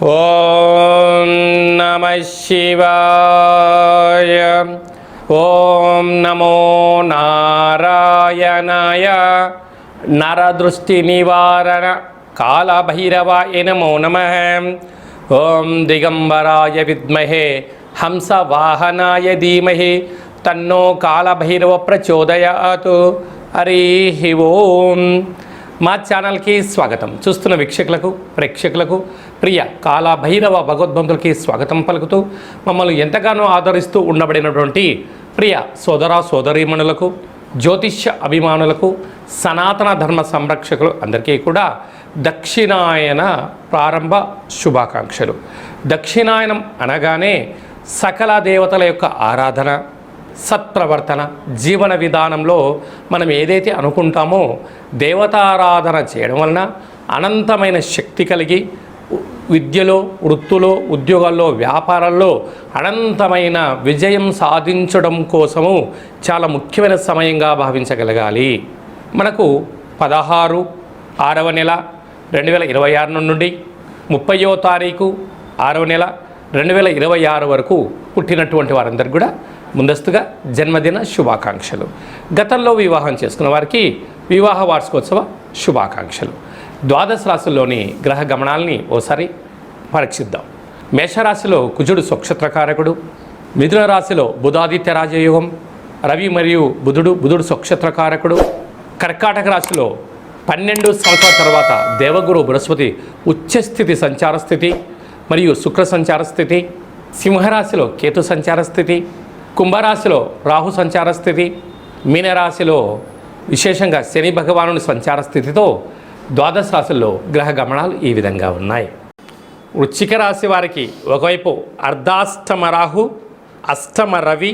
ఓం నమః శివాయ. ఓం నమో నారాయణాయ. నరదృష్టి నివారణ కాళభైరవాయ నమో నమః. ఓం దిగంబరాయ విద్మహే హంసవాహనాయ ధీమహి తన్నో కాళభైరవ ప్రచోదయాత్. హరి ఓం. మా ఛానల్కి స్వాగతం. చూస్తున్న వీక్షకులకు ప్రేక్షకులకు ప్రియ కాళభైరవ భగవద్బంధులకి స్వాగతం పలుకుతూ మమ్మల్ని ఎంతగానో ఆదరిస్తూ ఉండబడినటువంటి ప్రియ సోదర సోదరీమణులకు, జ్యోతిష్య అభిమానులకు, సనాతన ధర్మ సంరక్షకులు అందరికీ కూడా దక్షిణాయన ప్రారంభ శుభాకాంక్షలు. దక్షిణాయనం అనగానే సకల దేవతల యొక్క ఆరాధన, సత్ప్రవర్తన, జీవన విధానంలో మనం ఏదైతే అనుకుంటామో దేవతారాధన చేయడం వలన అనంతమైన శక్తి కలిగి విద్యలో, వృత్తులో, ఉద్యోగాల్లో, వ్యాపారాల్లో అనంతమైన విజయం సాధించడం కోసము చాలా ముఖ్యమైన సమయంగా భావించగలగాలి. మనకు 16/6వ నెల 2026 నుండి 30వ తారీఖు 6వ నెల 2026 వరకు పుట్టినటువంటి వారందరికీ కూడా ముందస్తుగా జన్మదిన శుభాకాంక్షలు. గతంలో వివాహం చేసుకున్న వారికి వివాహ వార్షికోత్సవ శుభాకాంక్షలు. ద్వాదశ రాశుల్లోని గ్రహ గమనాల్ని ఓసారి పరీక్షిద్దాం. మేషరాశిలో కుజుడు స్వక్షత్రకారకుడు, మిథున రాశిలో బుధాదిత్య రాజయోగం, రవి మరియు బుధుడు స్వక్షత్రకారకుడు, కర్కాటక రాశిలో 12 సంవత్సరాల తర్వాత దేవగురు బృహస్పతి ఉచ్చస్థితి సంచార స్థితి మరియు శుక్ర సంచార స్థితి, సింహరాశిలో కేతు సంచార స్థితి, కుంభరాశిలో రాహు సంచార స్థితి, మీనరాశిలో విశేషంగా శని భగవానుని సంచార స్థితితో ద్వాదశ రాశుల్లో గ్రహ గమనాలు ఈ విధంగా ఉన్నాయి. వృశ్చిక రాశి వారికి ఒకవైపు అర్ధాష్టమ రాహు, అష్టమ రవి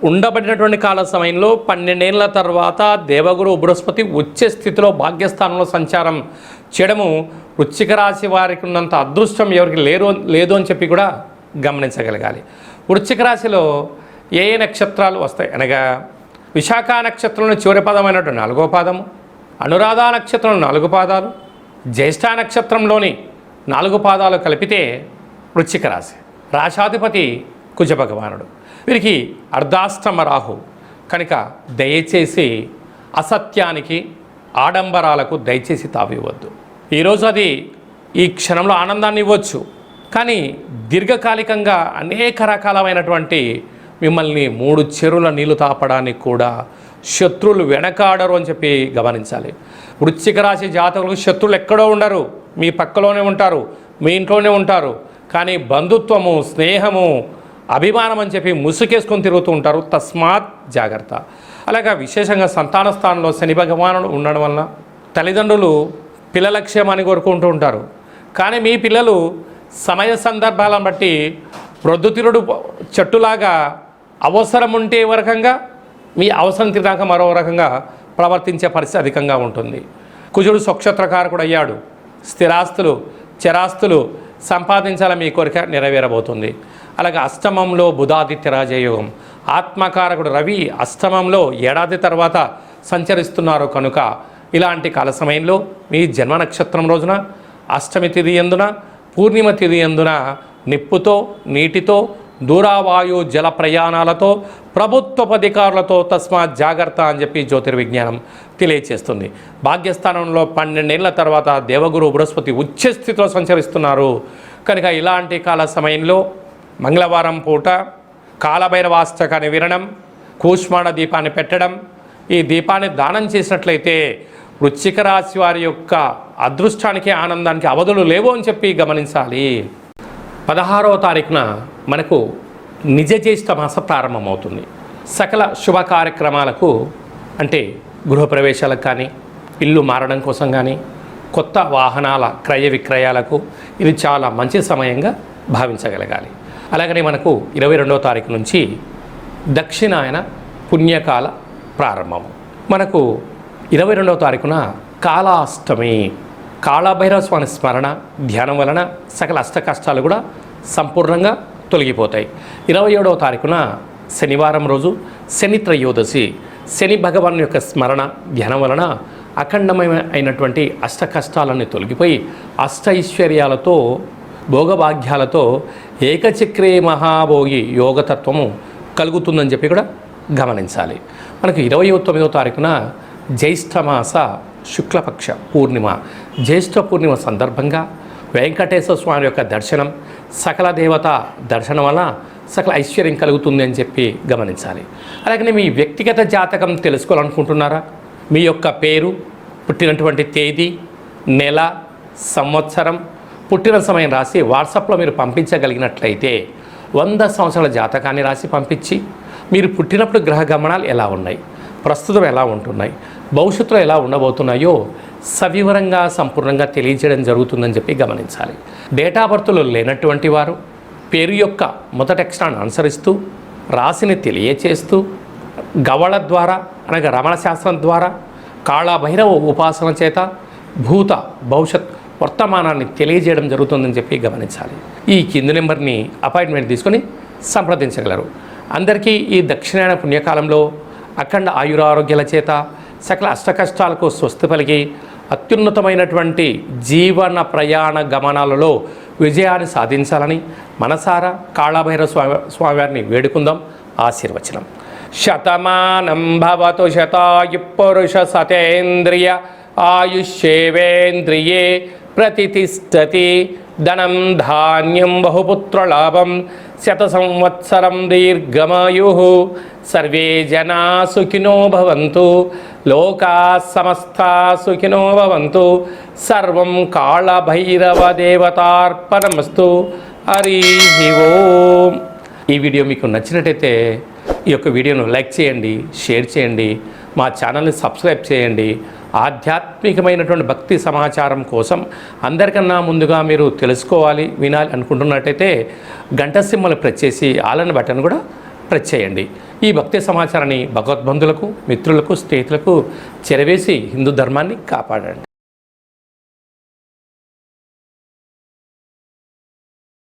ఉండబడినటువంటి కాల సమయంలో 12 ఏళ్ల తర్వాత దేవగురు బృహస్పతి ఉచ్చ స్థితిలో భాగ్యస్థానంలో సంచారం చేయడము వృశ్చిక రాశి వారికి ఉన్నంత అదృష్టం ఎవరికి లేదు అని చెప్పి కూడా గమనించగలగాలి. వృశ్చిక రాశిలో ఏ నక్షత్రాలు వస్తాయి అనగా విశాఖ నక్షత్రంలో చివరి పదమైనటువంటి 4వ పాదము, అనురాధ నక్షత్రంలో 4 పాదాలు, జ్యేష్ఠ నక్షత్రంలోని 4 పాదాలు కలిపితే వృశ్చిక రాశి. రాశాధిపతి కుజ భగవానుడు. వీరికి అర్ధాష్టమ రాహు కనుక దయచేసి అసత్యానికి, ఆడంబరాలకు దయచేసి తావివ్వద్దు. ఈరోజు అది ఈ క్షణంలో ఆనందాన్ని ఇవ్వచ్చు, కానీ దీర్ఘకాలికంగా అనేక రకాలమైనటువంటి మిమ్మల్ని 3 చెరువుల నీళ్లు తాపడానికి కూడా శత్రువులు వెనకాడరు అని చెప్పి గమనించాలి. వృశ్చిక రాశి జాతకులకు శత్రువులు ఎక్కడో ఉండరు, మీ పక్కలోనే ఉంటారు, మీ ఇంట్లోనే ఉంటారు. కానీ బంధుత్వము, స్నేహము, అభిమానం అని చెప్పి ముసుకేసుకొని తిరుగుతూ ఉంటారు. తస్మాత్ జాగ్రత్త. అలాగే విశేషంగా సంతాన స్థానంలో శని భగవానుడు ఉండడం వలన తల్లిదండ్రులు పిల్లల క్షేమాన్ని కోరుకుంటూ ఉంటారు. కానీ మీ పిల్లలు సమయ సందర్భాలను బట్టి ప్రొద్దుతిరుడు చెట్టులాగా అవసరం ఉంటే ఒక రకంగా, మీ అవసరం తీరాక మరో రకంగా ప్రవర్తించే పరిస్థితి అధికంగా ఉంటుంది. కుజుడు స్వక్షత్రకారకుడు అయ్యాడు. స్థిరాస్తులు, చరాస్తులు సంపాదించాలని మీ కోరిక నెరవేరబోతుంది. అలాగే అష్టమంలో బుధాదిత్య రాజయోగం, ఆత్మకారకుడు రవి అష్టమంలో ఏడాది తర్వాత సంచరిస్తున్నారు కనుక ఇలాంటి కాల సమయంలో మీ జన్మ నక్షత్రం రోజున అష్టమి తిథి యందున, పూర్ణిమ తిథి యందున నిప్పుతో, నీటితో, దూరావాయు జల ప్రయాణాలతో, ప్రభుత్వపధికారులతో తస్మాత్ జాగ్రత్త అని చెప్పి జ్యోతిర్విజ్ఞానం తెలియచేస్తుంది. భాగ్యస్థానంలో 12 ఏళ్ల తర్వాత దేవగురు బృహస్పతి ఉచ్చస్థితిలో సంచరిస్తున్నారు కనుక ఇలాంటి కాల సమయంలో మంగళవారం పూట కాళభైరవాష్టకాన్ని వినడం, కూష్మాండ దీపాన్ని పెట్టడం, ఈ దీపాన్ని దానం చేసినట్లయితే వృశ్చిక రాశి వారి యొక్క అదృష్టానికి, ఆనందానికి అవధులు లేవు అని చెప్పి గమనించాలి. 16వ తారీఖున మనకు నిజ జ్యేష్ఠ మాస ప్రారంభమవుతుంది. సకల శుభ కార్యక్రమాలకు అంటే గృహప్రవేశాలకు కానీ, ఇల్లు మారడం కోసం కానీ, కొత్త వాహనాల క్రయ విక్రయాలకు ఇది చాలా మంచి సమయంగా భావించగలగాలి. అలాగనే మనకు 22వ తారీఖు నుంచి దక్షిణాయన పుణ్యకాల ప్రారంభము. మనకు 22వ తారీఖున కాళాష్టమి, కాళభైరవ స్వామి స్మరణ ధ్యానం వలన సకల అష్ట కష్టాలు కూడా సంపూర్ణంగా తొలగిపోతాయి. 27వ తారీఖున శనివారం రోజు శని త్రయోదశి, శని భగవాన్ యొక్క స్మరణ ధ్యానం వలన అఖండమైనటువంటి అష్ట కష్టాలన్నీ తొలగిపోయి అష్ట ఐశ్వర్యాలతో భోగభాగ్యాలతో ఏకచక్రే మహాభోగి యోగతత్వము కలుగుతుందని చెప్పి కూడా గమనించాలి. మనకు 29వ తారీఖున జ్యేష్ఠమాస శుక్లపక్ష పూర్ణిమ, జ్యేష్ఠ పూర్ణిమ సందర్భంగా వెంకటేశ్వర స్వామి యొక్క దర్శనం, సకల దేవత దర్శనం వల్ల సకల ఐశ్వర్యం కలుగుతుంది అని చెప్పి గమనించాలి. అలాగే మీ వ్యక్తిగత జాతకం తెలుసుకోవాలనుకుంటున్నారా? మీ యొక్క పేరు, పుట్టినటువంటి తేదీ, నెల, సంవత్సరం, పుట్టిన సమయం రాసి వాట్సాప్లో మీరు పంపించగలిగినట్లయితే 100 సంవత్సరాల జాతకాన్ని రాసి పంపించి మీరు పుట్టినప్పుడు గ్రహ గమనాలు ఎలా ఉన్నాయి, ప్రస్తుతం ఎలా ఉంటున్నాయి, భవిష్యత్తులో ఎలా ఉండబోతున్నాయో సవివరంగా సంపూర్ణంగా తెలియజేయడం జరుగుతుందని చెప్పి గమనించాలి. డేటా బర్త్లో లేనటువంటి వారు పేరు యొక్క మొదటి అక్షరాన్ని అనుసరిస్తూ రాశిని తెలియచేస్తూ గవళ ద్వారా అనగా రమణ శాస్త్రం ద్వారా కాళభైరవ ఉపాసన చేత భూత భవిష్యత్ వర్తమానాన్ని తెలియజేయడం జరుగుతుందని చెప్పి గమనించాలి. ఈ కింది నెంబర్ని అపాయింట్మెంట్ తీసుకొని సంప్రదించగలరు. అందరికీ ఈ దక్షిణాయన పుణ్యకాలంలో అఖండ ఆయురారోగ్యాల చేత సకల అష్టకష్టాలకు స్వస్తి పలికి అత్యున్నతమైనటువంటి జీవన ప్రయాణ గమనాలలో విజయాన్ని సాధించాలని మనసారా కాళభైరవ స్వామివారిని వేడుకుందాం. ఆశీర్వచనం. శతమానం భవతు శతాయు పురుష సతేంద్రియ ఆయుష్యేవేంద్రియే ప్రతిష్టతి. ధనం ధాన్యం బహుపుత్రలాభం శత సంవత్సరం దీర్ఘమాయు. సర్వే జనా సుఖినో భవంతు. లోకా సమస్తా సుఖినో భవంతు. సర్వం కాళభైరవ దేవతార్పణమస్తు. హరి ఓం. ఈ వీడియో మీకు నచ్చినట్టయితే ఈ యొక్క వీడియోను లైక్ చేయండి, షేర్ చేయండి, మా ఛానల్ని సబ్స్క్రైబ్ చేయండి. ఆధ్యాత్మికమైనటువంటి భక్తి సమాచారం కోసం అందరికన్నా ముందుగా మీరు తెలుసుకోవాలి, వినాలి అనుకుంటున్నట్టయితే గంట సింబల్ ప్రెస్ చేసి ఆల్ బటన్ కూడా ప్రెస్ చేయండి. ఈ భక్తి సమాచారాన్ని భగవద్బంధులకు, మిత్రులకు, స్నేహితులకు చేరవేసి హిందూ ధర్మాన్ని కాపాడండి.